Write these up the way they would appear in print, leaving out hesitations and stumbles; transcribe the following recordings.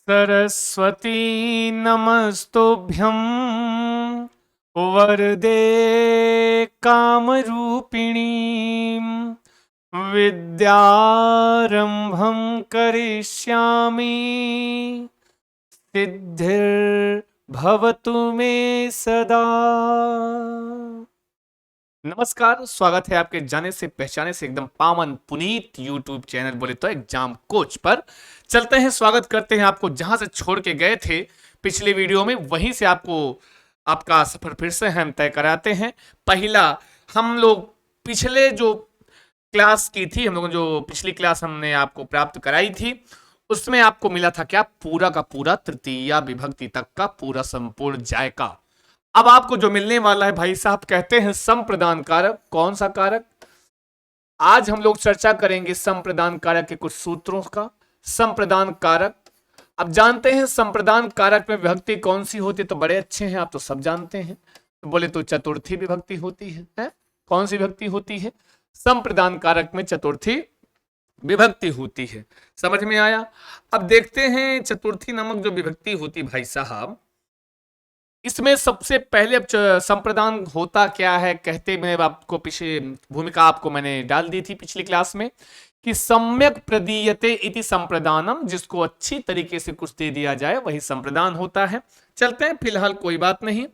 सरस्वती नमस्तुभ्यं वरदे कामरूपिणी विद्यारंभं करिष्यामि सिद्धिर्भवतु मे सदा। नमस्कार, स्वागत है आपके जाने से पहचाने से एकदम पावन पुनीत यूट्यूब चैनल बोले तो एग्जाम कोच पर। चलते हैं, स्वागत करते हैं आपको जहां से छोड़ के गए थे पिछले वीडियो में, वहीं से आपको आपका सफर फिर से हम तय कराते हैं। पहला हम लोग पिछले जो क्लास की थी, हम लोगों जो पिछली क्लास हमने आपको प्राप्त कराई थी, उसमें आपको मिला था क्या, पूरा का पूरा तृतीया विभक्ति तक का पूरा संपूर्ण जायका। अब आपको जो मिलने वाला है भाई साहब, कहते हैं संप्रदान कारक। कौन सा कारक? आज हम लोग चर्चा करेंगे संप्रदान कारक के कुछ सूत्रों का। संप्रदान कारक, अब जानते हैं संप्रदान कारक में विभक्ति कौन सी होती है, तो बड़े अच्छे हैं, आप तो सब जानते हैं। तो बोले तो चतुर्थी विभक्ति होती है? कौन सी विभक्ति होती है? संप्रदान कारक में चतुर्थी विभक्ति होती है। समझ में आया? अब देखते हैं चतुर्थी नामक जो विभक्ति होती भाई साहब, इसमें सबसे पहले अब संप्रदान होता क्या है कहते, मैं आपको पीछे भूमिका आपको मैंने डाल दी थी पिछली क्लास में कि सम्यक प्रदीयते इति संप्रदानम, जिसको अच्छी तरीके से कुछ दे दिया जाए वही संप्रदान होता है। चलते हैं, फिलहाल कोई बात नहीं।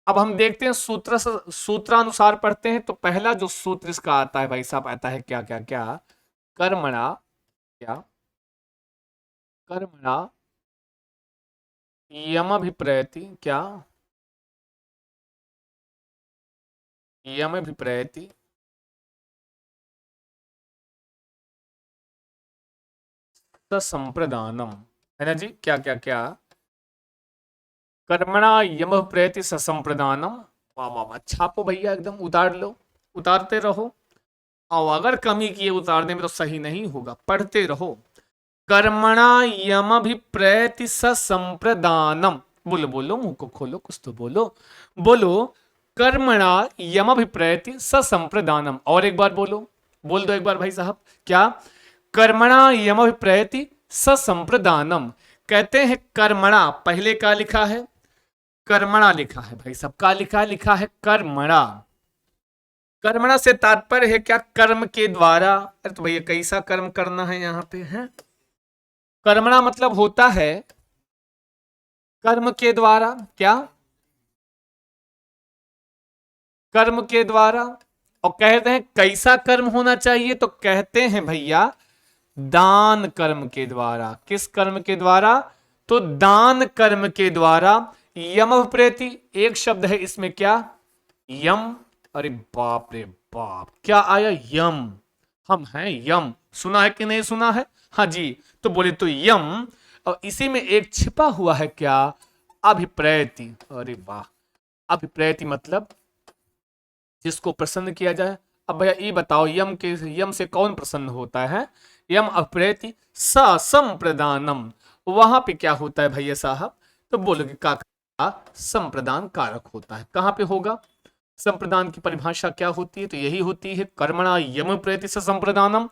अब हम देखते हैं सूत्रानुसार पढ़ते हैं। तो पहला जो सूत्र इसका आता है भाई साहब, आता है क्या क्या क्या, कर्मणा, क्या कर्मणा यमभिप्रयति, क्या यमभिप्रयति ससंप्रदानम, है ना जी? क्या क्या क्या, कर्मणा यमभिप्रयति ससंप्रदानम। वाह वाह वाह, छापो भैया, एकदम उतार लो, उतारते रहो। और अगर कमी किए उतारने में तो सही नहीं होगा, पढ़ते रहो। कर्मणा यमभिप्रयति ससंप्रदानम, बोलो बोलो, मुंह को खोलो, कुछ तो बोलो, बोलो। कर्मणा यमभिप्रयति ससंप्रदानम। और एक बार बोलो, बोल दो एक बार भाई साहब, क्या? कर्मणा यमभिप्रयति ससंप्रदानम। कहते हैं कर्मणा, पहले का लिखा है, कर्मणा लिखा है भाई साहब, का लिखा है, लिखा है कर्मणा। कर्मणा से तात्पर्य है क्या? कर्म के द्वारा। अरे तो भैया कैसा कर्म करना है यहाँ पे, है? कर्मणा मतलब होता है कर्म के द्वारा, क्या? कर्म के द्वारा। और कहते हैं कैसा कर्म होना चाहिए, तो कहते हैं भैया दान कर्म के द्वारा। किस कर्म के द्वारा? तो दान कर्म के द्वारा। यमभिप्रेति एक शब्द है इसमें, क्या? यम। अरे बाप रे बाप, क्या आया? यम। हम हैं यम, सुना है कि नहीं सुना है? हाँ जी। तो बोले तो यम, और इसी में एक छिपा हुआ है क्या? अभिप्रयति। अरे वाह, अभिप्रयति मतलब जिसको प्रसन्न किया जाए। अब भैया ये बताओ, यम से कौन प्रसन्न होता है? यम अभिप्रयति ससंप्रदानम, वहां पे क्या होता है भैया साहब? तो बोलोगे का संप्रदान कारक होता है। कहां पे होगा? संप्रदान की परिभाषा क्या होती है? तो यही होती है कर्मणा यम प्रयति संप्रदानम।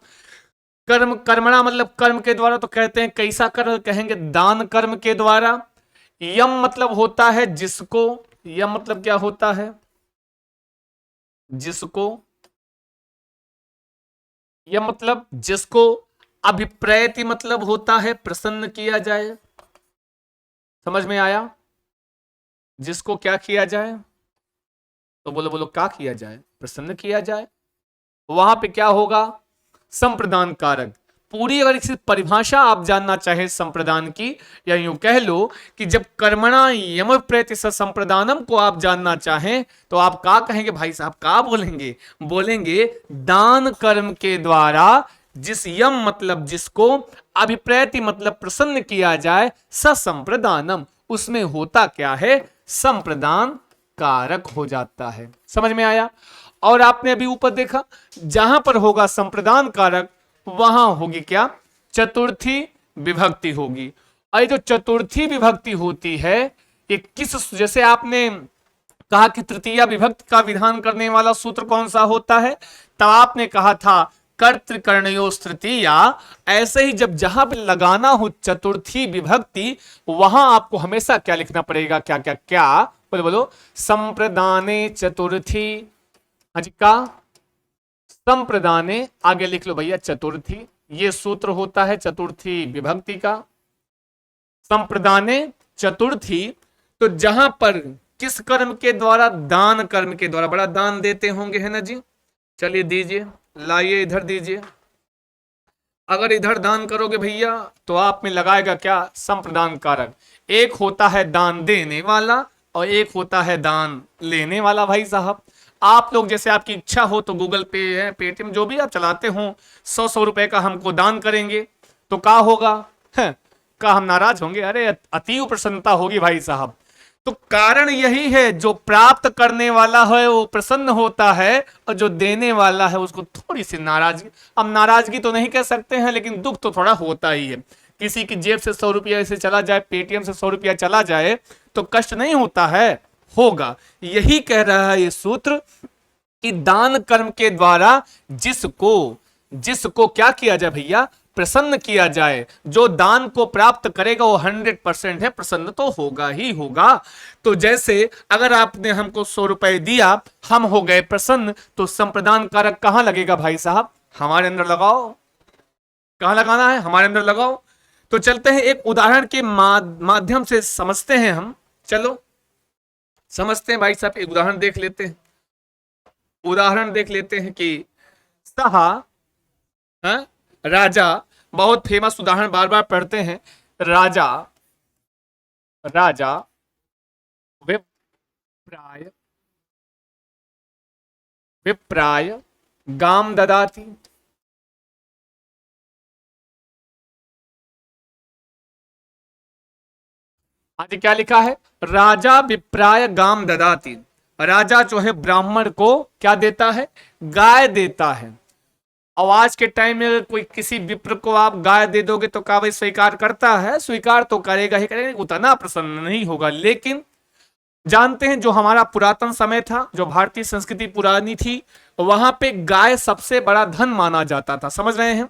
कर्म, कर्मणा मतलब कर्म के द्वारा। तो कहते हैं कैसा कर्म? कहेंगे दान कर्म के द्वारा। यम मतलब होता है जिसको, यम मतलब क्या होता है? जिसको, यम मतलब जिसको। अभिप्रयति मतलब होता है प्रसन्न किया जाए। समझ में आया? जिसको क्या किया जाए, तो बोलो बोलो, क्या किया जाए? प्रसन्न किया जाए। वहां पे क्या होगा? संप्रदान कारक। पूरी अगर इसी परिभाषा आप जानना चाहे संप्रदान की, या यूं कह लो कि जब कर्मणा यम प्रति संप्रदानम को आप जानना चाहें, तो आप क्या कहेंगे भाई साहब? क्या बोलेंगे? बोलेंगे दान कर्म के द्वारा जिस यम मतलब जिसको, अभिप्रयति मतलब प्रसन्न किया जाए, ससंप्रदानम उसमें होता क्या है? संप्रदान कारक हो जाता है। समझ में आया? और आपने अभी ऊपर देखा, जहां पर होगा संप्रदान कारक वहां होगी क्या? चतुर्थी विभक्ति होगी। और जो चतुर्थी विभक्ति होती है, ये किस, जैसे आपने कहा कि तृतीया विभक्ति का विधान करने वाला सूत्र कौन सा होता है, तब आपने कहा था कर्तृकर्णयोस् तृतीया, ऐसे ही जब जहां पे लगाना हो चतुर्थी विभक्ति, वहां आपको हमेशा क्या लिखना पड़ेगा, क्या क्या क्या, बोलो बोलो, संप्रदाने चतुर्थी। हाँ जी, का संप्रदाने आगे लिख लो भैया चतुर्थी, ये सूत्र होता है चतुर्थी विभक्ति का। संप्रदाने चतुर्थी, तो जहां पर किस कर्म के द्वारा, दान कर्म के द्वारा, बड़ा दान देते होंगे है ना जी, चलिए दीजिए, लाइए इधर दीजिए। अगर इधर दान करोगे भैया तो आप में लगाएगा क्या, संप्रदान कारक। एक होता है दान देने वाला और एक होता है दान लेने वाला। भाई साहब आप लोग जैसे आपकी इच्छा हो तो गूगल पे है, पेटीएम, जो भी आप चलाते हो, 100 रुपए का हमको दान करेंगे तो क्या होगा, का हम नाराज होंगे, अरे अतीव प्रसन्नता होगी भाई साहब। तो कारण यही है, जो प्राप्त करने वाला है वो प्रसन्न होता है और जो देने वाला है उसको थोड़ी सी नाराजगी, अब नाराजगी तो नहीं कह सकते हैं लेकिन दुख तो थोड़ा होता ही है। किसी की जेब से 100 रुपया ऐसे चला जाए, पेटीएम से 100 रुपया चला जाए तो कष्ट नहीं होता है, होगा। यही कह रहा है ये सूत्र कि दान कर्म के द्वारा जिसको जिसको क्या किया जाए भैया, प्रसन्न किया जाए। जो दान को प्राप्त करेगा वो 100% है, प्रसन्न तो होगा ही होगा। तो जैसे अगर आपने हमको 100 रुपए दिया, हम हो गए प्रसन्न, तो संप्रदान कारक कहां लगेगा भाई साहब, हमारे अंदर लगाओ। कहां लगाना है, हमारे अंदर लगाओ। तो चलते हैं एक उदाहरण के माध्यम से समझते हैं हम, चलो समझते हैं भाई साहब, एक उदाहरण देख लेते हैं। उदाहरण देख लेते हैं कि सहा, राजा, बहुत फेमस उदाहरण बार बार पढ़ते हैं। राजा राजा विप्राय विप्राय गाम ददाति। आज क्या लिखा है, राजा विप्राय गाम ददाति। राजा जो है ब्राह्मण को क्या देता है, गाय देता है। और आज के टाइम में अगर कोई किसी विप्र को आप गाय दे दोगे तो क्या भाई स्वीकार करता है, स्वीकार तो करेगा ही करेगा, उतना प्रसन्न नहीं होगा। लेकिन जानते हैं जो हमारा पुरातन समय था, जो भारतीय संस्कृति पुरानी थी, वहां पे गाय सबसे बड़ा धन माना जाता था, समझ रहे हैं।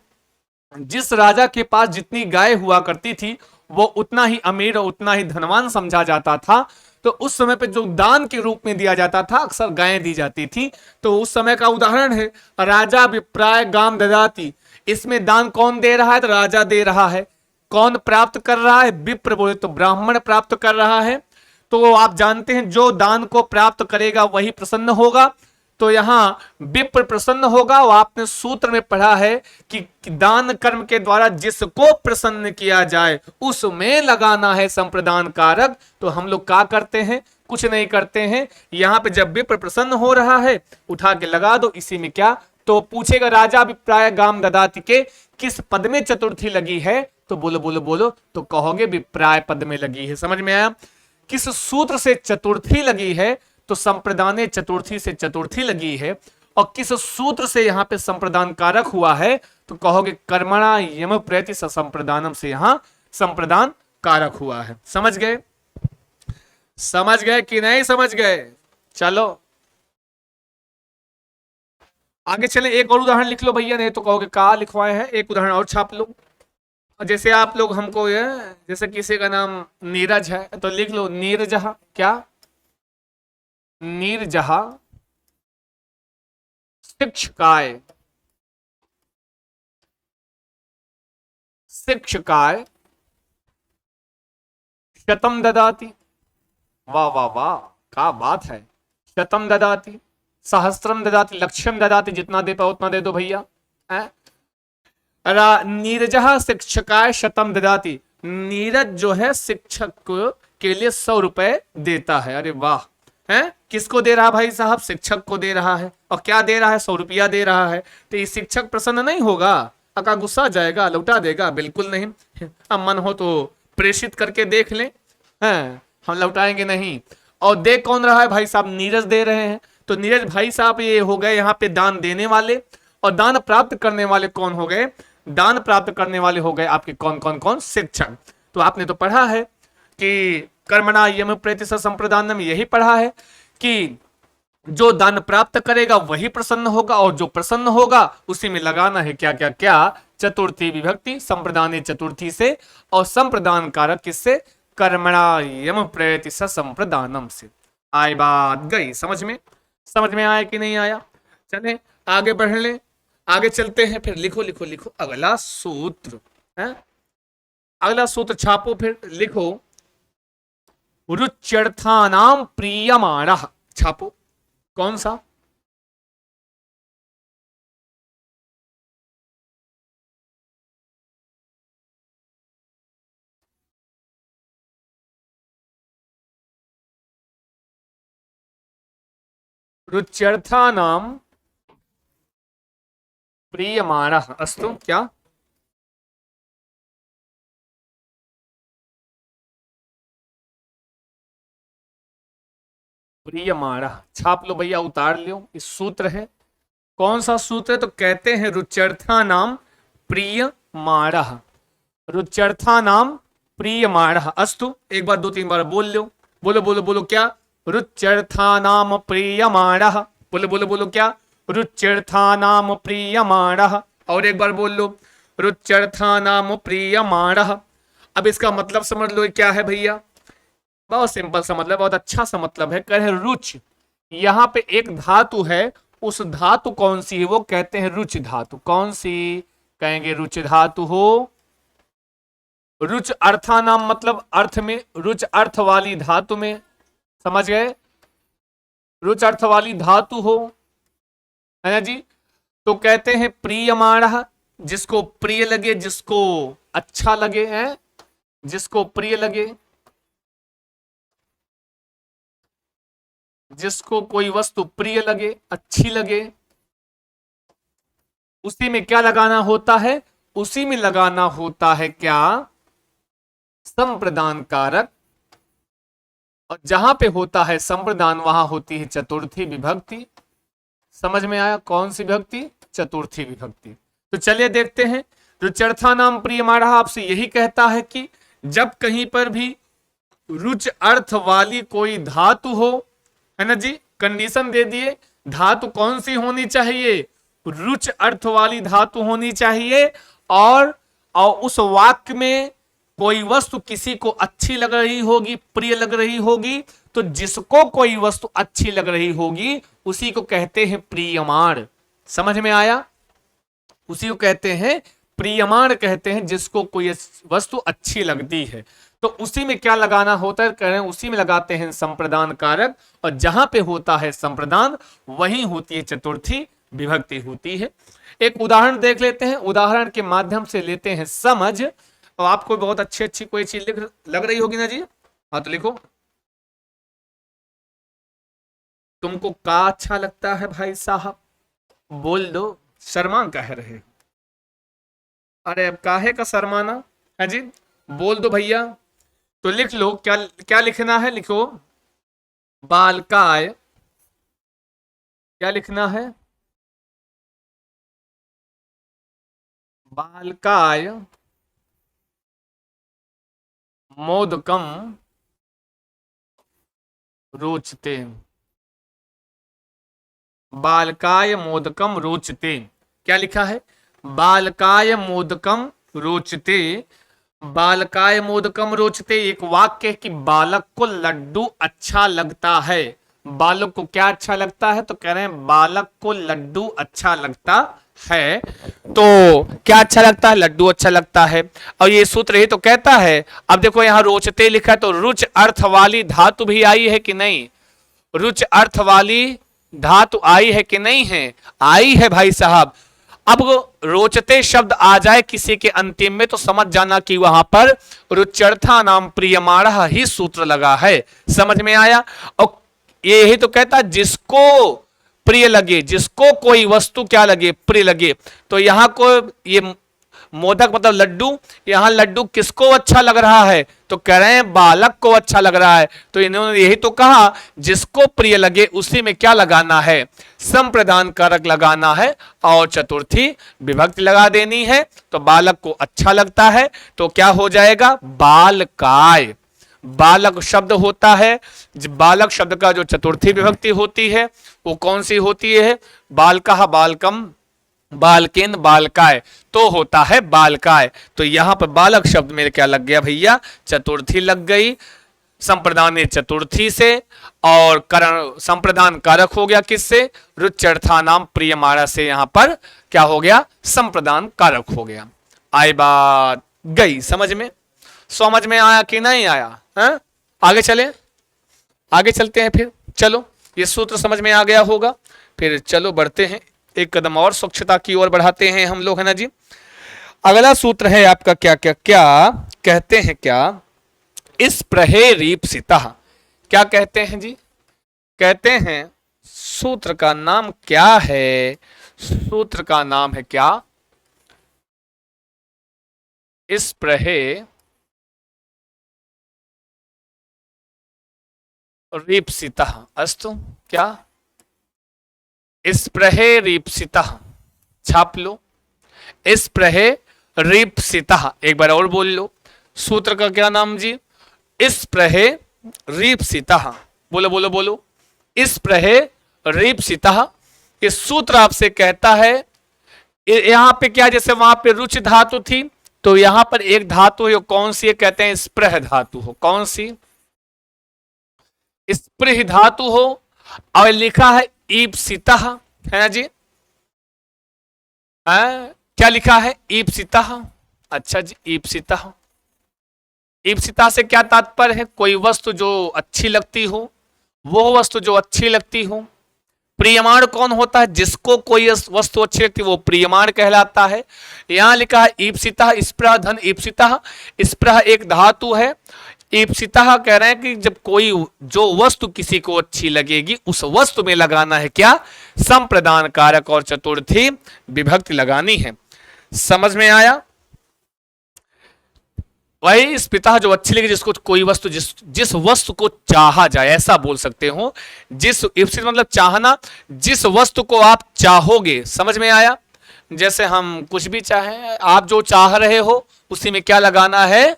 जिस राजा के पास जितनी गाय हुआ करती थी वो उतना ही अमीर और उतना ही धनवान समझा जाता था। तो उस समय पे जो दान के रूप में दिया जाता था, अक्सर गायें दी जाती थी। तो उस समय का उदाहरण है राजा विप्राय गाम ददाति। इसमें दान कौन दे रहा है, तो राजा दे रहा है। कौन प्राप्त कर रहा है, विप्र बोले तो ब्राह्मण प्राप्त कर रहा है। तो आप जानते हैं जो दान को प्राप्त करेगा वही प्रसन्न होगा। तो यहां विप्र प्रसन्न होगा। और आपने सूत्र में पढ़ा है कि दान कर्म के द्वारा जिसको प्रसन्न किया जाए उसमें लगाना है संप्रदान कारक। तो हम लोग क्या करते हैं, कुछ नहीं करते हैं। यहां पे जब विप्र प्रसन्न हो रहा है उठा के लगा दो इसी में। क्या तो पूछेगा, राजा विप्राय गाम ददाति के किस पद में चतुर्थी लगी है, तो बोलो बोलो बोलो, तो कहोगे विप्राय पद में लगी है। समझ में आया। किस सूत्र से चतुर्थी लगी है, तो संप्रदाने चतुर्थी से चतुर्थी लगी है। और किस सूत्र से यहां पे संप्रदान कारक हुआ है, तो कहोगे कर्मणा यम प्रति संप्रदानम से यहां संप्रदान कारक हुआ है। समझ गए, समझ गए कि नहीं समझ गए। चलो आगे चले, एक और उदाहरण लिख लो भैया, नहीं तो कहोगे कहा लिखवाए हैं, एक उदाहरण और छाप लो। जैसे आप लोग हमको ये, जैसे किसी का नाम नीरज है तो लिख लो नीरजहा। क्या, नीरजहा शिक्षकाय, शिक्षकाय शतम ददाति। वाह वाह वाह, क्या बात है। शतम ददाति, सहस्त्रम ददाति, लक्ष्यम ददाति, जितना दे पाओ उतना दे दो भैया। नीरजः शिक्षकाय शतम ददाति। नीरज जो है शिक्षक के लिए 100 रुपए देता है। अरे वाह, है किसको दे रहा है भाई साहब, शिक्षक को दे रहा है। और क्या दे रहा है, 100 रुपया दे रहा है। तो ये शिक्षक प्रसन्न नहीं होगा, अका गुस्सा जाएगा, लौटा देगा, बिल्कुल नहीं। अब मन हो तो प्रेषित करके देख ले, हैं हम लौटाएंगे नहीं। और दे कौन रहा है भाई साहब, नीरज दे रहे हैं। तो नीरज भाई साहब ये हो गए यहाँ पे दान देने वाले। और दान प्राप्त करने वाले कौन हो गए, दान प्राप्त करने वाले हो गए आपके कौन कौन कौन, शिक्षक। तो आपने तो पढ़ा है कि कर्मणा यम प्रति संप्रदानम, यही पढ़ा है कि जो दान प्राप्त करेगा वही प्रसन्न होगा, और जो प्रसन्न होगा उसी में लगाना है क्या क्या क्या, चतुर्थी विभक्ति, संप्रदान चतुर्थी से, और संप्रदान कारक किससे, कर्मणा यम प्रयति संप्रदानम से। आई बात गई समझ में? समझ में आया कि नहीं आया? चले आगे बढ़ ले, आगे चलते हैं। फिर लिखो लिखो लिखो अगला सूत्र है, अगला सूत्र छापो, फिर लिखो रुच्यर्थानाम प्रीयमाणः, छापो। कौन सा? रुच्यर्थानाम प्रीयमाणः, अस्तु, क्या? प्रियमाणः, छाप लो भैया, उतार लो, इस सूत्र है। कौन सा सूत्र है? तो कहते हैं रुच्यर्था नाम प्रियमाणः, रुच्यर्था नाम प्रियमाणः, अस्तु। एक बार 2-3 बार बोल लो, बोलो बोलो बोलो, क्या? रुच्यर्था नाम प्रियमाणः, बोलो बोलो बोलो, क्या? रुच्यर्था नाम प्रियमाणः। और एक बार बोल लो, रुच्यर्था नाम प्रियमाणः। अब इसका मतलब समझ लो क्या है भैया, बहुत सिंपल सा मतलब, बहुत अच्छा सा मतलब है। कहे रुच, यहाँ पे एक धातु है, उस धातु कौन सी है वो कहते हैं रुच धातु। कौन सी? कहेंगे रुच धातु हो। रुच अर्था नाम मतलब अर्थ में, रुच अर्थ वाली धातु में, समझ गए? रुच अर्थ वाली धातु हो, है ना जी। तो कहते हैं प्रियमाणः, जिसको प्रिय लगे, जिसको अच्छा लगे, है जिसको प्रिय लगे, जिसको कोई वस्तु प्रिय लगे, अच्छी लगे, उसी में क्या लगाना होता है? उसी में लगाना होता है क्या? संप्रदान कारक। और जहां पे होता है संप्रदान वहां होती है चतुर्थी विभक्ति। समझ में आया? कौन सी विभक्ति? चतुर्थी विभक्ति। तो चलिए देखते हैं। रुच्यर्था नाम प्रियमाणः आपसे यही कहता है कि जब कहीं पर भी रुच अर्थ वाली कोई धातु हो, है ना जी, कंडीशन दे दिए, धातु कौन सी होनी चाहिए? रुच अर्थ वाली धातु होनी चाहिए, और उस वाक्य में कोई वस्तु किसी को अच्छी लग रही होगी, प्रिय लग रही होगी, तो जिसको कोई वस्तु अच्छी लग रही होगी उसी को कहते हैं प्रियमाण। समझ में आया? उसी को कहते हैं प्रियमाण, कहते हैं जिसको कोई वस्तु अच्छी लगती है। तो उसी में क्या लगाना होता है? कह रहे हैं उसी में लगाते हैं संप्रदान कारक, और जहां पे होता है संप्रदान वहीं होती है चतुर्थी विभक्ति होती है। एक उदाहरण देख लेते हैं, उदाहरण के माध्यम से लेते हैं समझ। और आपको बहुत अच्छी अच्छी कोई चीज लग रही होगी ना जी? हाँ तो लिखो, तुमको क्या अच्छा लगता है भाई साहब? बोल दो, शर्मा कह रहे। अरे अब काहे का शर्माना है जी, बोल दो भैया। तो लिख लो, क्या क्या लिखना है? लिखो बालकाय, क्या लिखना है? बालकाय मोदकम रोचते, बालकाय मोदकम रोचते। क्या लिखा है? बालकाय मोदकम रोचते, बालकाय मोदकम रोचते। एक वाक्य है कि बालक को लड्डू अच्छा लगता है। बालक को क्या अच्छा लगता है? तो कह रहे हैं बालक को लड्डू अच्छा लगता है। तो क्या अच्छा लगता है? लड्डू अच्छा लगता है। और ये सूत्र ही तो कहता है। अब देखो यहां रोचते लिखा है, तो रुच अर्थ वाली धातु भी आई है कि नहीं? रुच अर्थ वाली धातु आई है कि नहीं है? आई है भाई साहब। अब रोचते शब्द आ जाए किसी के अंतिम में तो समझ जाना कि वहां पर रुच्यर्था नाम प्रियमाणः ही सूत्र लगा है। समझ में आया? और यही तो कहता है जिसको प्रिय लगे, जिसको कोई वस्तु क्या लगे? प्रिय लगे। तो यहां को ये मोदक मतलब लड्डू, यहां लड्डू किसको अच्छा लग रहा है? तो कह रहे हैं बालक को अच्छा लग रहा है। तो इन्होंने यही तो कहा जिसको प्रिय लगे उसी में क्या लगाना है? संप्रदान कारक लगाना है और चतुर्थी विभक्ति लगा देनी है। तो बालक को अच्छा लगता है तो क्या हो जाएगा? बालकाय। बालक शब्द होता है, बालक शब्द का जो चतुर्थी विभक्ति होती है वो कौन सी होती है? बालकः बालकम बालकेन बालकाय, तो होता है बालकाय। तो यहां पर बालक शब्द में क्या लग गया भैया? चतुर्थी लग गई, संप्रदान ने चतुर्थी से, और करण संप्रदान कारक हो गया किससे? रुच्यर्था नाम प्रियमाणा से। यहां पर क्या हो गया? संप्रदान कारक हो गया। आई बात गई समझ में? समझ में आया कि नहीं आया? है? आगे चले, आगे चलते हैं फिर। चलो ये सूत्र समझ में आ गया होगा, फिर चलो बढ़ते हैं एक कदम और स्वच्छता की ओर बढ़ाते हैं हम लोग, है ना जी। अगला सूत्र है आपका क्या क्या क्या कहते हैं? क्या इस प्रहेरीप्सितः, क्या कहते हैं जी? कहते हैं सूत्र का नाम क्या है? सूत्र का नाम है क्या? इस प्रहेरीप्सितः अस्तु। क्या? इस प्रहेरीप्सितः, छाप लो। इस प्रहेरीप्सितः, एक बार और बोल लो। सूत्र का क्या नाम जी? इस प्रहेरीप्सितः, बोलो बोलो बोलो। इस प्रहेरीप्सितः, इस सूत्र आपसे कहता है, यहां पे क्या, जैसे वहां पे रुच धातु थी, तो यहां पर एक धातु है, कौन सी है? कहते हैं स्प्रह धातु हो। कौन सी? स्पृह धातु हो, और लिखा है ईप्सितः, है ना जी? क्या लिखा है? ईप्सितः। अच्छा जी, ईप्सितः। ईप्सिता से क्या तात्पर्य है? कोई वस्तु जो अच्छी लगती हो, वो वस्तु जो अच्छी लगती हो। प्रियमाण कौन होता है? जिसको कोई वस्तु अच्छी लगती है वो प्रियमाण कहलाता है। यहां लिखा है ईप्सितः, स्प्रह धन ईप्सितः। स्प्रह एक धातु है। ईप्सितः कह रहे हैं कि जब कोई जो वस्तु किसी को अच्छी लगेगी, उस वस्तु में लगाना है क्या? संप्रदान कारक और चतुर्थी विभक्ति लगानी है। समझ में आया? वही इस पिता जो अच्छी लगी, जिसको कोई वस्तु जिस वस्तु को चाहा जाए, ऐसा बोल सकते हो। जिस इप्सित मतलब चाहना, जिस वस्तु को आप चाहोगे। समझ में आया? जैसे हम कुछ भी चाहें, आप जो चाह रहे हो उसी में क्या लगाना है?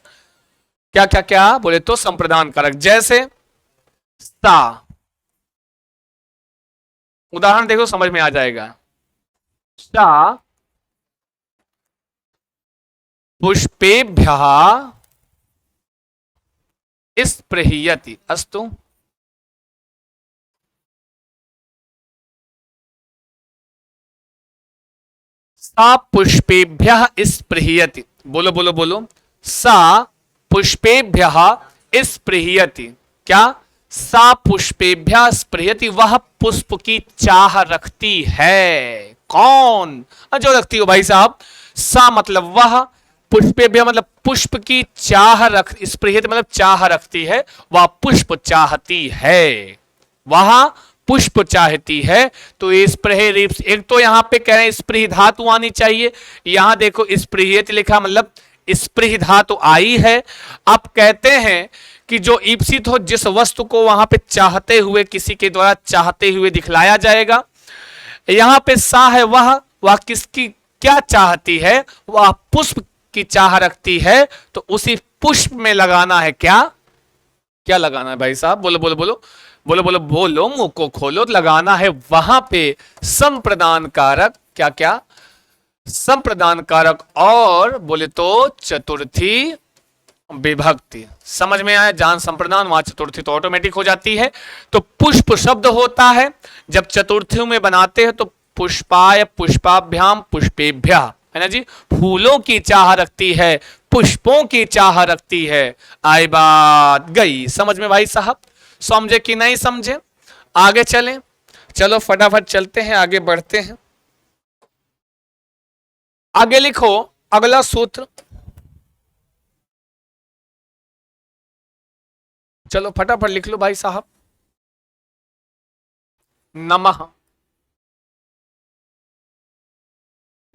क्या क्या क्या बोले तो संप्रदान कारक। जैसे सा, उदाहरण देखो समझ में आ जाएगा। सा पुष्पेभ्यः स्पृह्यति अस्तु। सा पुष्पेभ्यः स्पृह्यति, बोलो बोलो बोलो। सा पुष्पेभ्यः स्पृह्यति। क्या? सा पुष्पेभ्यः स्पृह्यति, वह पुष्प की चाह रखती है। कौन? जो रखती हो भाई साहब। सा मतलब वह, पुष्पेभ्यः मतलब पुष्प की चाह रख, स्पृह्यति मतलब चाह रखती है, वह पुष्प चाहती है, वह पुष्प चाहती है। तो स्पृह, एक तो यहां पे कह रहे हैं स्पृह धातु आनी चाहिए। यहां देखो स्पृह्यत लिखा, मतलब स्पृह धातु आई है। अब कहते हैं कि जो ईप्सित हो, जिस वस्तु को वहां पे चाहते हुए, किसी के द्वारा चाहते हुए दिखलाया जाएगा। यहां पे सा है वह किसकी क्या चाहती है? वह पुष्प की चाह रखती है। तो उसी पुष्प में लगाना है क्या? क्या लगाना है भाई साहब? बोलो बोलो बोलो बोलो बोलो बोलो, मुंह को खोलो। लगाना है वहां पे संप्रदान कारक। क्या क्या? संप्रदान कारक और बोले तो चतुर्थी विभक्ति। समझ में आया? जहां संप्रदान वहां चतुर्थी तो ऑटोमेटिक हो जाती है। तो पुष्प शब्द होता है, जब चतुर्थियों में बनाते हैं तो पुष्पाय पुष्पाभ्याम पुष्पेभ्यः, है ना जी। फूलों की चाह रखती है, पुष्पों की चाह रखती है। आई बात गई समझ में भाई साहब? समझे कि नहीं समझे? आगे चलें, चलो फटाफट चलते हैं, आगे बढ़ते हैं। आगे लिखो अगला सूत्र। चलो फटाफट लिख लो भाई साहब। नमः,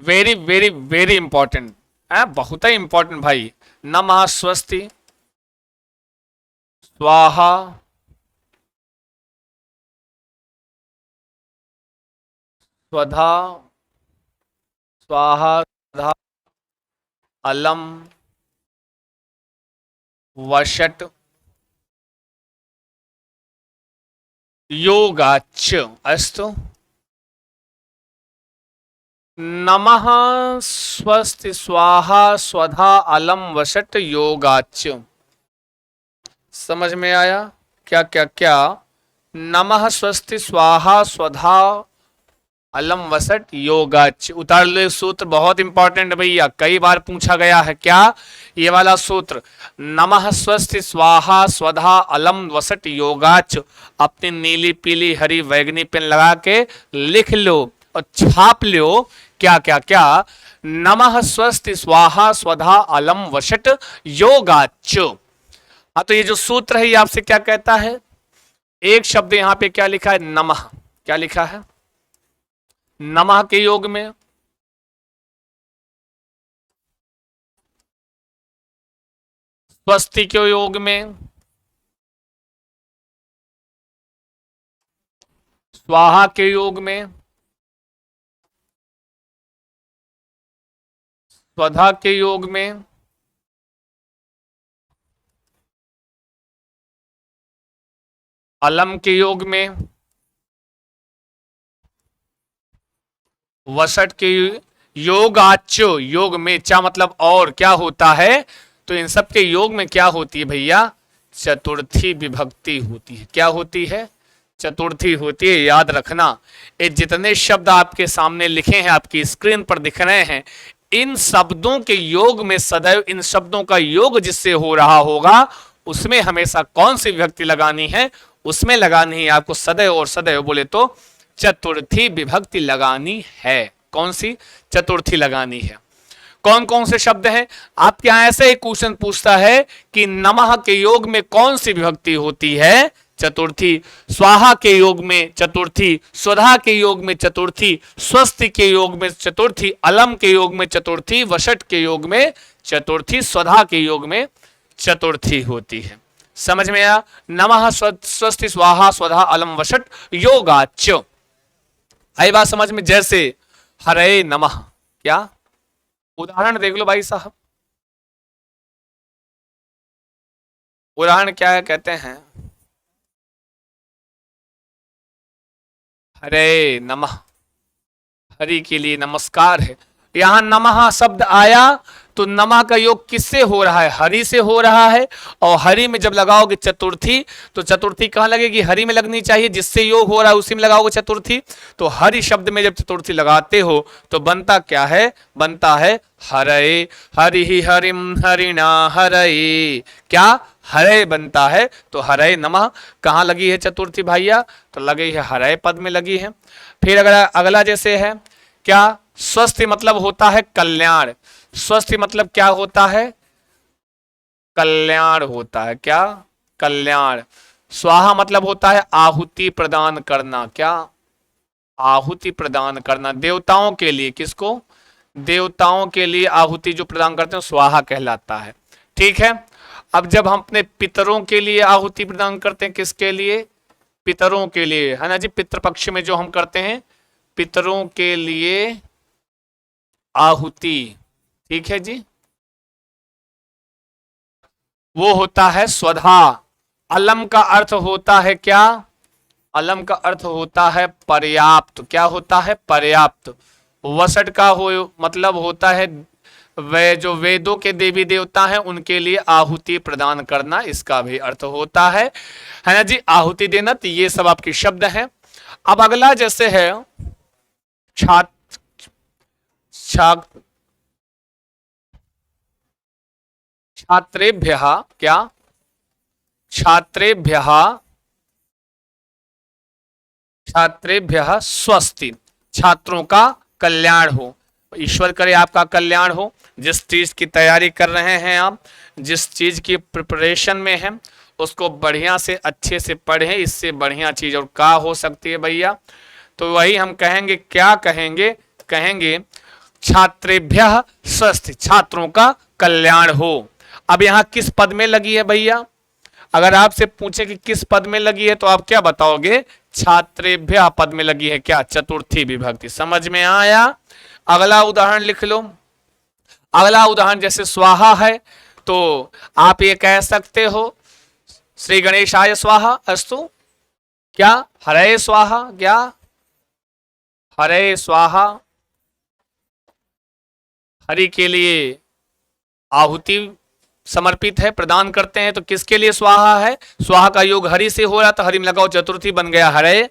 वेरी वेरी वेरी इंपॉर्टेंट है, बहुत ही इंपॉर्टेंट भाई। नमः स्वस्ति, स्वाहा, स्वधा, स्वाहा, स्वधा, अलम, वषट, योगाच अस्तु। नमः स्वस्ति स्वाहा स्वधा अलम वषट योगाच। समझ में आया क्या क्या क्या? नमः स्वस्ति स्वाहा स्वधा अलम वसट योगाच। उतार लो ये सूत्र, बहुत इंपॉर्टेंट भैया, कई बार पूछा गया है। क्या? ये वाला सूत्र, नमः स्वस्ति स्वाहा स्वधा अलम वसट योगाच। अपनी नीली पीली हरी बैगनी पेन लगा के लिख लो और छाप लो। क्या क्या क्या? नमः स्वस्ति स्वाहा स्वधा अलम वसट योगाच। हाँ, तो ये जो सूत्र है ये आपसे क्या कहता है? एक शब्द यहां पे क्या लिखा है? नमः। क्या लिखा है? नमः के योग में स्वस्ति के योग में स्वाहा के योग में स्वधा के योग में अलम के योग में वसट के योगाच्यो। योग में चा मतलब और क्या होता है? तो इन सब के योग में क्या होती है भैया? चतुर्थी विभक्ति होती है। क्या होती है? चतुर्थी होती है। याद रखना, ये जितने शब्द आपके सामने लिखे हैं, आपकी स्क्रीन पर दिख रहे हैं, इन शब्दों के योग में सदैव इन शब्दों का योग जिससे हो रहा होगा उसमें हमेशा कौन सी विभक्ति लगानी है? उसमें लगानी है आपको सदैव और सदैव बोले तो चतुर्थी विभक्ति लगानी है। कौन सी? चतुर्थी लगानी है। कौन कौन से शब्द हैं? आपके यहां ऐसे ही क्वेश्चन पूछता है कि नमः के योग में कौन सी विभक्ति होती है? चतुर्थी। स्वाहा के योग में चतुर्थी, स्वधा के योग में चतुर्थी, स्वस्ति के योग में चतुर्थी, अलम के योग में चतुर्थी, वषट के योग में चतुर्थी, स्वधा के योग में चतुर्थी होती है। समझ में आया? नमः स्वस्ति स्वाहा स्वधा अलम वषट योगाच। आई बात समझ में? जैसे हरे नमः, क्या उदाहरण देख लो भाई साहब। उदाहरण क्या है? कहते हैं हरे नमः, हरि के लिए नमस्कार है। यहां नमः शब्द आया तो नमः का योग किससे हो रहा है? हरि से हो रहा है। और हरि में जब लगाओगे चतुर्थी तो चतुर्थी कहां लगेगी? हरि में लगनी चाहिए। जिससे योग हो रहा है उसी में लगाओगे चतुर्थी। तो हरि शब्द में जब चतुर्थी लगाते हो तो बनता क्या है? बनता है हरे। हरि ही हरिम हरिणा हरे। क्या? हरे बनता है। तो हरे नमः कहां लगी है चतुर्थी भैया? तो लगी है हरे पद में लगी है। फिर अगर अगला जैसे है क्या? स्वस्थ मतलब होता है कल्याण। स्वस्थ मतलब क्या होता है? कल्याण होता है। क्या? कल्याण। स्वाहा मतलब होता है आहुति प्रदान करना। क्या? आहुति प्रदान करना देवताओं के लिए। किसको? देवताओं के लिए आहुति जो प्रदान करते हैं स्वाहा कहलाता है। ठीक है। अब जब हम अपने पितरों के लिए आहुति प्रदान करते हैं, किसके लिए? पितरों के लिए, है ना जी। पितृपक्ष में जो हम करते हैं पितरों के लिए आहुति, ठीक है जी, वो होता है स्वधा। अलम का अर्थ होता है क्या? अलम का अर्थ होता है पर्याप्त। क्या होता है? पर्याप्त। वसट का हो मतलब होता है वे जो वेदों के देवी देवता हैं उनके लिए आहुति प्रदान करना, इसका भी अर्थ होता है ना जी, आहुति देना। तो ये सब आपके शब्द हैं। अब अगला जैसे है छात्र, छात्रेभ्यः, क्या? छात्रेभ्यः, छात्रेभ्यः स्वस्ति। छात्रों का कल्याण हो। ईश्वर करे आपका कल्याण हो। जिस चीज की तैयारी कर रहे हैं आप, जिस चीज की प्रिपरेशन में हैं, उसको बढ़िया से अच्छे से पढ़ें। इससे बढ़िया चीज और क्या हो सकती है भैया? तो वही हम कहेंगे। क्या कहेंगे? कहेंगे छात्रेभ्यः स्वस्ति, छात्रों का कल्याण हो। अब यहां किस पद में लगी है भैया? अगर आपसे पूछे कि किस पद में लगी है तो आप क्या बताओगे? छात्रेभ्यः पद में लगी है। क्या? चतुर्थी विभक्ति। समझ में आया? अगला उदाहरण लिख लो। अगला उदाहरण जैसे स्वाहा है तो आप ये कह सकते हो श्री गणेशाय स्वाहा अस्तु। क्या? हरे स्वाहा, क्या? हरे स्वाहा, हरि के लिए आहुति समर्पित है, प्रदान करते हैं। तो किसके लिए स्वाहा है? स्वाहा का योग हरि से हो रहा, तो हरि में लगाओ चतुर्थी, बन गया हरे।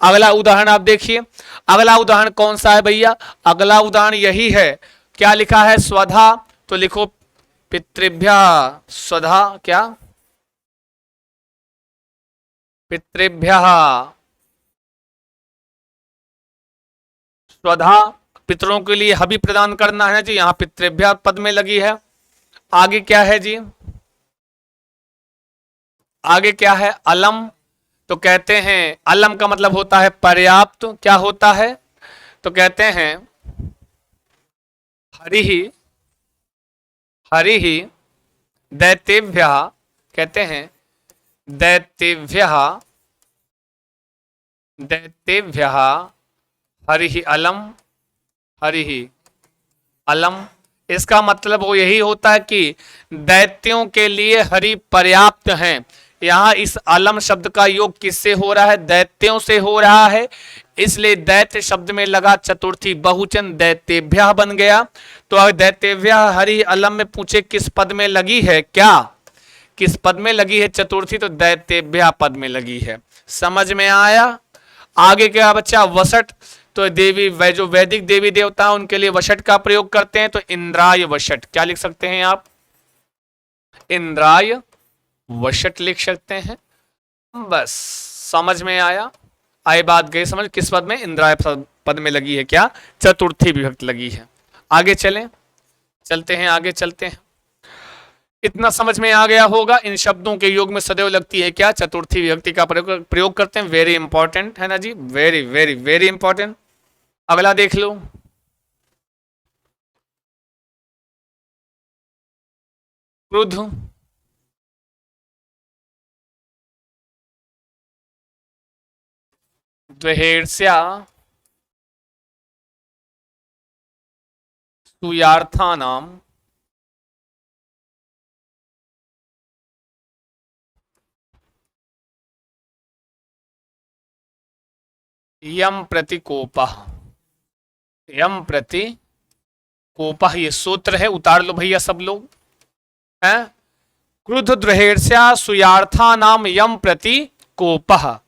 अगला उदाहरण आप देखिए, अगला उदाहरण कौन सा है भैया? अगला उदाहरण यही है। क्या लिखा है? स्वधा, तो लिखो पितृभ्यः स्वधा, क्या? पितृभ्यः स्वधा, पितरों के लिए हवि प्रदान करना है जी, यहां पितृभ्यः पद में लगी है। आगे क्या है जी? आगे क्या है? अलम, तो कहते हैं अलम का मतलब होता है पर्याप्त। क्या होता है? तो कहते हैं हरि ही, हरि ही दैतेभ्यः, कहते हैं दैतेभ्यः, दैतेभ्यः हरि ही अलम, हरि ही अलम। इसका मतलब वो यही होता है कि दैत्यों के लिए हरि पर्याप्त हैं। यहाँ इस अलम शब्द का योग किससे हो रहा है? दैत्यों से हो रहा है, इसलिए दैत्य शब्द में लगा चतुर्थी बहुवचन, दैतेभ्यः बन गया। तो अगर दैतेभ्यः हरि अलम में पूछे किस पद में लगी है, क्या किस पद में लगी है चतुर्थी, तो दैतेभ्यः पद में लगी है। समझ में आया? आगे क्या बच्चा? वसट, तो देवी जो वैदिक देवी देवता उनके लिए वशट का प्रयोग करते हैं, तो इंद्राय वशट। क्या लिख सकते हैं आप? इंद्राय वशट लिख सकते हैं। बस समझ में आया? आई बात गई समझ? किस पद में? इंद्राय पद में लगी है, क्या? चतुर्थी विभक्ति लगी है। आगे चलें, चलते हैं, आगे चलते हैं। इतना समझ में आ गया होगा, इन शब्दों के योग में सदैव लगती है क्या? चतुर्थी विभक्ति का प्रयोग करते हैं। वेरी इंपॉर्टेंट है ना जी, वेरी वेरी वेरी इंपॉर्टेंट। अगला देख लो, क्रुद्ध, द्वेषया, सुयार्थानाम, यम प्रति कोपः, यम प्रति कोपः, ये सूत्र है, उतार लो भैया सब लोग हैं। क्रुद्ध द्वेषया सुयार्थानाम यम प्रति कोपः,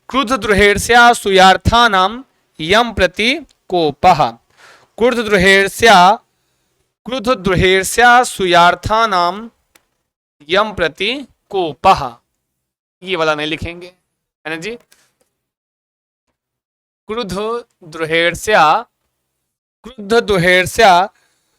क्रुद्ध द्वेषया सुयार्थानाम यम प्रति कोपः, क्रुद्ध द्वेषया सुयार्थानाम यम प्रति कोपः। ये वाला नहीं लिखेंगे, है ना जी? क्रुद्ध द्वेषया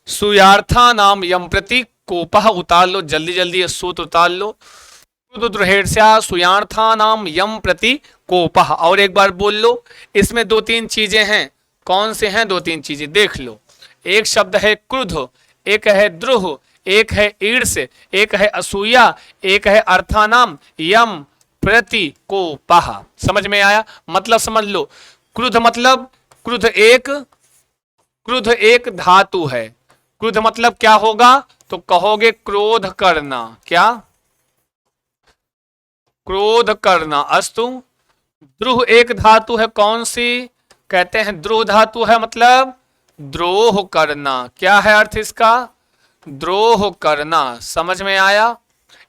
सुयार्थानाम यम प्रति कोपः, उतार लो जल्दी जल्दी, ये सूत्र उतार लो। क्रुद्ध द्वेषया सुयार्थानाम यम प्रति कोपः। और एक बार बोल लो, इसमें दो तीन चीजें हैं। कौन से हैं दो तीन चीजें? देख लो, एक शब्द है क्रुद्ध, एक है द्रोह, एक है ईर्ष, एक है असूया, एक है अर्थानाम यम प्रति कोपः। समझ में आया? मतलब समझ लो, क्रुद्ध मतलब क्रुद्ध एक धातु है। क्रुद्ध मतलब क्या होगा? तो कहोगे क्रोध करना। क्या? क्रोध करना। अस्तु, द्रुह एक धातु है, कौन सी? कहते हैं द्रुह धातु है, मतलब द्रोह करना। क्या है अर्थ इसका? द्रोह करना। समझ में आया?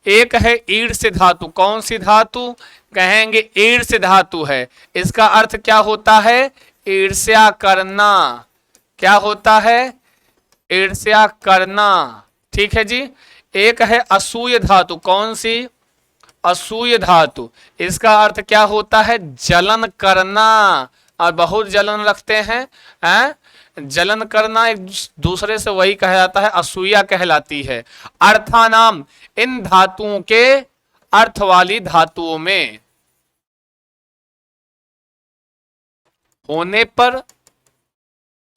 एक है ईर्ष्य धातु, कौन सी धातु? कहेंगे ईर्ष्य धातु है। इसका अर्थ क्या होता है? ईर्ष्या करना। क्या होता है? ईर्ष्या करना। ठीक है जी। एक है असूय धातु, कौन सी? असूय धातु। इसका अर्थ क्या होता है? जलन करना। और बहुत जलन रखते हैं, जलन करना एक दूसरे से, वही कहा जाता है, असूया कहलाती है। अर्थानाम, इन धातुओं के अर्थ वाली धातुओं में होने पर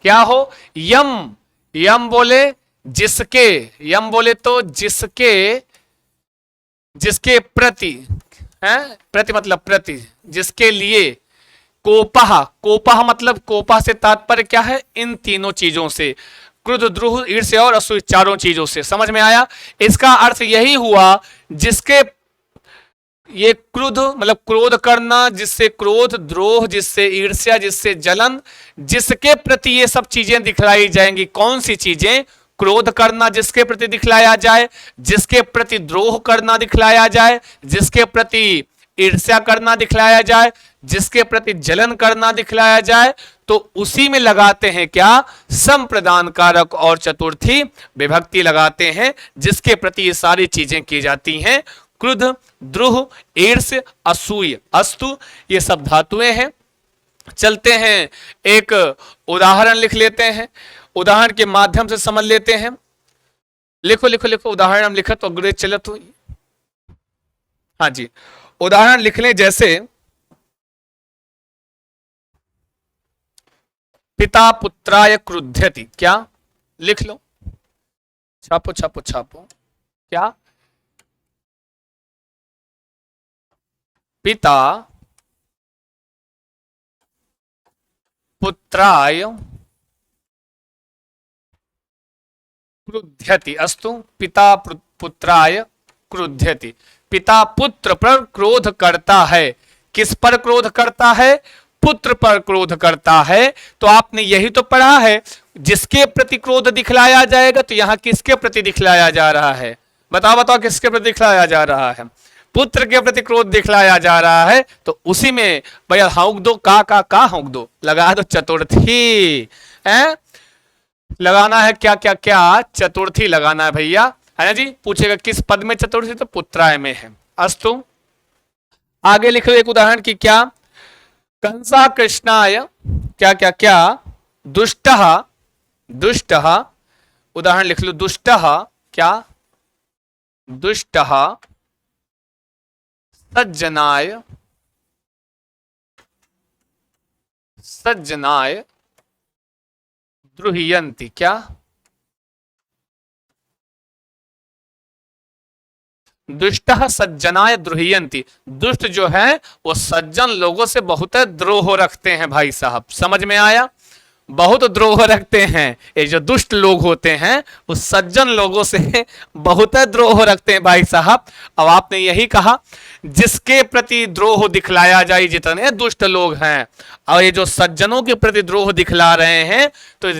क्या हो? यम, यम बोले जिसके, यम बोले तो जिसके, जिसके प्रति है, प्रति मतलब प्रति, जिसके लिए। कोपः, कोपः मतलब कोपः से तात्पर्य क्या है? इन तीनों चीजों से, क्रुद्ध द्रुह ईर्ष्या और असूय, चारों चीजों से। समझ में आया? इसका अर्थ यही हुआ जिसके ये क्रुद्ध मतलब क्रोध करना, जिससे क्रोध, द्रोह जिससे ईर्ष्या, जिससे जलन, जिसके प्रति ये सब चीजें दिखलाई जाएंगी। कौन सी चीजें? क्रोध करना जिसके प्रति दिखलाया जाए, जिसके प्रति द्रोह करना दिखलाया जाए, जिसके प्रति ईर्ष्या करना दिखलाया जाए, जिसके प्रति जलन करना दिखलाया जाए, तो उसी में लगाते हैं क्या? संप्रदान कारक और चतुर्थी विभक्ति लगाते हैं, जिसके प्रति ये सारी चीजें की जाती हैं। क्रुद्ध, द्रोह, ईर्ष, असूय, अस्तु, ये सब धातुएं हैं। चलते हैं, एक उदाहरण लिख लेते हैं, उदाहरण के माध्यम से समझ लेते हैं। लिखो लिखो लिखो, उदाहरण हम लिखा तो अग्रेज चलत हो। हाँ जी, उदाहरण लिख लें, जैसे पिता पुत्राय क्रुध्यति। क्या? लिख लो, छापो छापो छापो। क्या? पिता पुत्राय क्रुध्यति। अस्तु, पिता पुत्राय क्रुध्यति। पिता पुत्र पर क्रोध करता है। किस पर क्रोध करता है? पुत्र पर क्रोध करता है। तो आपने यही तो पढ़ा है, जिसके प्रति क्रोध दिखलाया जाएगा, तो यहां किसके प्रति दिखलाया जा रहा है? बताओ बताओ, किसके प्रति दिखलाया जा रहा है? पुत्र के प्रति क्रोध दिखलाया जा रहा है। तो उसी में भैया हौंक दो, का हौंक दो, लगा दो चतुर्थी। है लगाना है क्या क्या क्या? चतुर्थी लगाना है भैया, है ना जी। पूछेगा किस पद में चतुर्थी? तो पुत्राय में है। अस्तु, आगे लिख लो एक उदाहरण की। क्या? कंसा कृष्णाय क्या क्या क्या? दुष्टः, दुष्टः, उदाहरण लिख लो, दुष्टः क्या? दुष्टः सज्जनाय, सज्जनाय द्रुह्यन्ति। क्या? दुष्टः सज्जनाय द्रुह्यन्ति। दुष्ट जो है वो सज्जन लोगों से बहुत द्रोह रखते हैं भाई साहब, समझ में आया? बहुत द्रोह रखते हैं। ये जो दुष्ट लोग होते हैं वो सज्जन लोगों से बहुत द्रोह रखते हैं भाई साहब। अब आपने यही कहा, जिसके प्रति द्रोह दिखलाया जाए, जितने दुष्ट लोग हैं, और ये जो सज्जनों के प्रति द्रोह दिखला रहे हैं, तो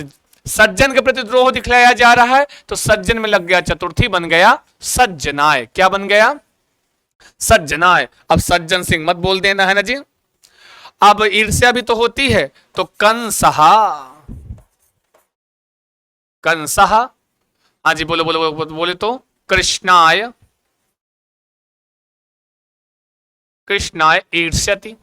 सज्जन के प्रति द्रोह दिखलाया जा रहा है, तो सज्जन में लग गया चतुर्थी, बन गया सज्जनाय। क्या बन गया? सज्जनाय। अब सज्जन सिंह मत बोल देना, है ना जी। अब ईर्ष्या भी तो होती है, तो कंसहा, कंसहा, हाँ जी, बोलो बोलो बोले तो कृष्णाय, कृष्णाय ईर्ष्यति।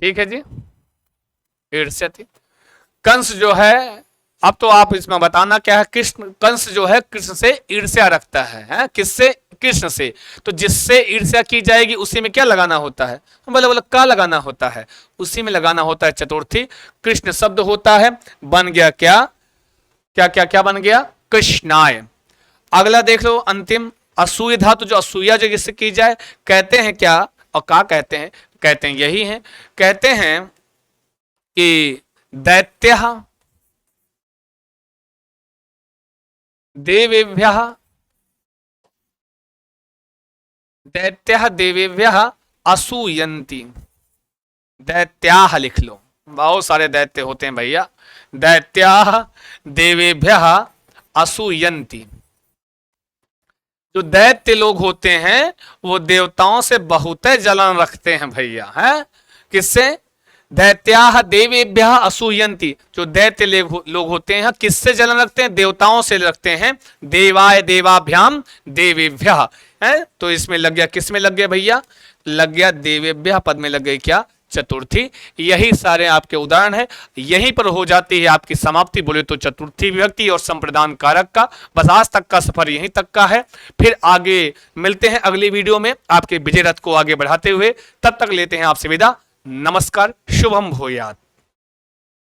ठीक है जी, ईर्ष्यति। कंस जो है, अब तो आप इसमें बताना क्या है। कृष्ण, कंस जो है कृष्ण से ईर्ष्या रखता है? किससे? कृष्ण से। तो जिससे ईर्ष्या की जाएगी उसी में क्या लगाना होता है? बोले बोले का लगाना होता है? उसी में लगाना होता है चतुर्थी। कृष्ण शब्द होता है, बन गया क्या क्या क्या क्या? बन गया कृष्णाय। अगला देख लो, अंतिम असूय धातु, जो असूया जो जिससे की जाए, कहते हैं क्या और का कहते हैं? कहते हैं यही है, कहते हैं कि दैत्यः देवेभ्यः, दैत्यः देवेभ्यः असूयन्ति। दैत्याः लिख लो, बहुत सारे दैत्य होते हैं भैया। दैत्याः देवेभ्यः असूयन्ति। जो दैत्य लोग होते हैं वो देवताओं से बहुत जलन रखते हैं भैया। है किससे? दैत्याः देवेभ्यः असूयन्ति। जो दैत्य लोग होते हैं किससे जलन रखते हैं? देवताओं से रखते हैं। देवाय देवाभ्याम देवेभ्यः। है तो इसमें लग गया, किस में लग गया भैया? लग गया देवेभ्यः पद में लग गई क्या? चतुर्थी। यही सारे आपके उदाहरण है। यहीं पर हो जाती है आपकी समाप्ति, बोले तो चतुर्थी विभक्ति और संप्रदान कारक का। बस आज तक का सफर यहीं तक का है। फिर आगे मिलते हैं अगली वीडियो में आपके विजय रथ को आगे बढ़ाते हुए। तब तक लेते हैं आपसे विदा। नमस्कार, शुभम भूयात।